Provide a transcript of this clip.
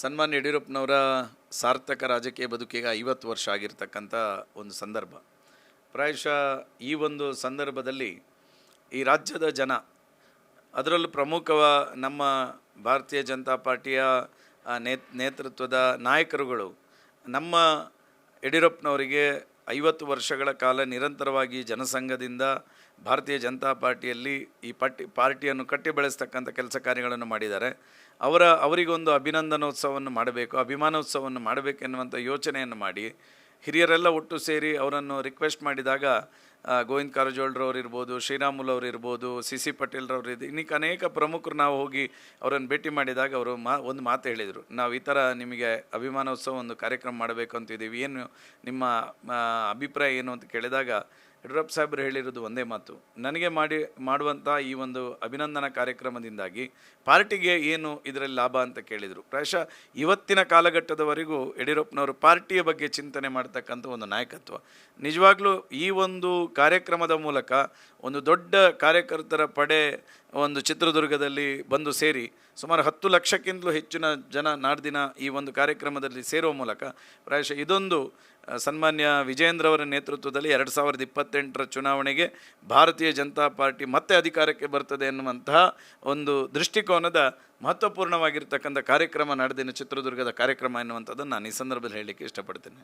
ಸನ್ಮಾನ್ಯ ಯಡಿಯೂರಪ್ಪನವರ ಸಾರ್ಥಕ ರಾಜಕೀಯ ಬದುಕಿಗೆ 50 ವರ್ಷ ಆಗಿರ್ತಕ್ಕಂಥ ಒಂದು ಸಂದರ್ಭ. ಪ್ರಾಯಶಃ ಈ ಒಂದು ಸಂದರ್ಭದಲ್ಲಿ ಈ ರಾಜ್ಯದ ಜನ, ಅದರಲ್ಲೂ ನಮ್ಮ ಭಾರತೀಯ ಜನತಾ ಪಾರ್ಟಿಯ ನೇತೃತ್ವದ ನಾಯಕರುಗಳು ನಮ್ಮ ಯಡಿಯೂರಪ್ಪನವರಿಗೆ 50 ವರ್ಷಗಳ ಕಾಲ ನಿರಂತರವಾಗಿ ಜನಸಂಘದಿಂದ ಭಾರತೀಯ ಜನತಾ ಪಾರ್ಟಿಯಲ್ಲಿ ಈ ಪಾರ್ಟಿಯನ್ನು ಕಟ್ಟಿ ಬೆಳೆಸ್ತಕ್ಕಂಥ ಕೆಲಸ ಕಾರ್ಯಗಳನ್ನು ಮಾಡಿದ್ದಾರೆ. ಅವರಿಗೊಂದು ಅಭಿನಂದನೋತ್ಸವವನ್ನು ಮಾಡಬೇಕು, ಅಭಿಮಾನೋತ್ಸವವನ್ನು ಮಾಡಬೇಕೆನ್ನುವಂಥ ಯೋಚನೆಯನ್ನು ಮಾಡಿ ಹಿರಿಯರೆಲ್ಲ ಒಟ್ಟು ಸೇರಿ ಅವರನ್ನು ರಿಕ್ವೆಸ್ಟ್ ಮಾಡಿದಾಗ ಗೋವಿಂದ ಕಾರಜೋಳರವ್ರು ಇರ್ಬೋದು, ಶ್ರೀರಾಮುಲು ಅವರು ಇರ್ಬೋದು, ಸಿ ಪಟೇಲ್ರವ್ರು ಇನ್ನೀಗ ಅನೇಕ ಪ್ರಮುಖರು ನಾವು ಹೋಗಿ ಅವರನ್ನು ಭೇಟಿ ಮಾಡಿದಾಗ ಅವರು ಒಂದು ಮಾತು ಹೇಳಿದರು, ನಾವು ಈ ಥರ ನಿಮಗೆ ಅಭಿಮಾನೋತ್ಸವ ಒಂದು ಕಾರ್ಯಕ್ರಮ ಮಾಡಬೇಕು ಅಂತಿದ್ದೀವಿ, ಏನು ನಿಮ್ಮ ಅಭಿಪ್ರಾಯ ಏನು ಅಂತ ಕೇಳಿದಾಗ ಯಡಿಯೂರಪ್ಪ ಸಾಹೇಬರು ಹೇಳಿರೋದು ಒಂದೇ ಮಾತು, ನನಗೆ ಮಾಡುವಂಥ ಈ ಒಂದು ಅಭಿನಂದನಾ ಕಾರ್ಯಕ್ರಮದಿಂದಾಗಿ ಪಾರ್ಟಿಗೆ ಏನು ಇದರಲ್ಲಿ ಲಾಭ ಅಂತ ಕೇಳಿದರು. ಪ್ರಾಯಶಃ ಇವತ್ತಿನ ಕಾಲಘಟ್ಟದವರೆಗೂ ಯಡಿಯೂರಪ್ಪನವರು ಪಾರ್ಟಿಯ ಬಗ್ಗೆ ಚಿಂತನೆ ಮಾಡ್ತಕ್ಕಂಥ ಒಂದು ನಾಯಕತ್ವ. ನಿಜವಾಗ್ಲೂ ಈ ಒಂದು ಕಾರ್ಯಕ್ರಮದ ಮೂಲಕ ಒಂದು ದೊಡ್ಡ ಕಾರ್ಯಕರ್ತರ ಪಡೆ ಒಂದು ಚಿತ್ರದುರ್ಗದಲ್ಲಿ ಬಂದು ಸೇರಿ ಸುಮಾರು 10 ಲಕ್ಷಕ್ಕಿಂತಲೂ ಹೆಚ್ಚಿನ ಜನ ನಾಡ್ದಿನ ಈ ಒಂದು ಕಾರ್ಯಕ್ರಮದಲ್ಲಿ ಸೇರುವ ಮೂಲಕ ಪ್ರಾಯಶಃ ಇದೊಂದು ಸನ್ಮಾನ್ಯ ವಿಜಯೇಂದ್ರವರ ನೇತೃತ್ವದಲ್ಲಿ 2028ರ ಚುನಾವಣೆಗೆ ಭಾರತೀಯ ಜನತಾ ಪಾರ್ಟಿ ಮತ್ತೆ ಅಧಿಕಾರಕ್ಕೆ ಬರ್ತದೆ ಎನ್ನುವಂತಹ ಒಂದು ದೃಷ್ಟಿಕೋನದ ಮಹತ್ವಪೂರ್ಣವಾಗಿರ್ತಕ್ಕಂಥ ಕಾರ್ಯಕ್ರಮ ನಡೆದಿನ ಚಿತ್ರದುರ್ಗದ ಕಾರ್ಯಕ್ರಮ ಎನ್ನುವಂಥದ್ದನ್ನು ನಾನು ಈ ಸಂದರ್ಭದಲ್ಲಿ ಹೇಳಲಿಕ್ಕೆ ಇಷ್ಟಪಡ್ತೇನೆ.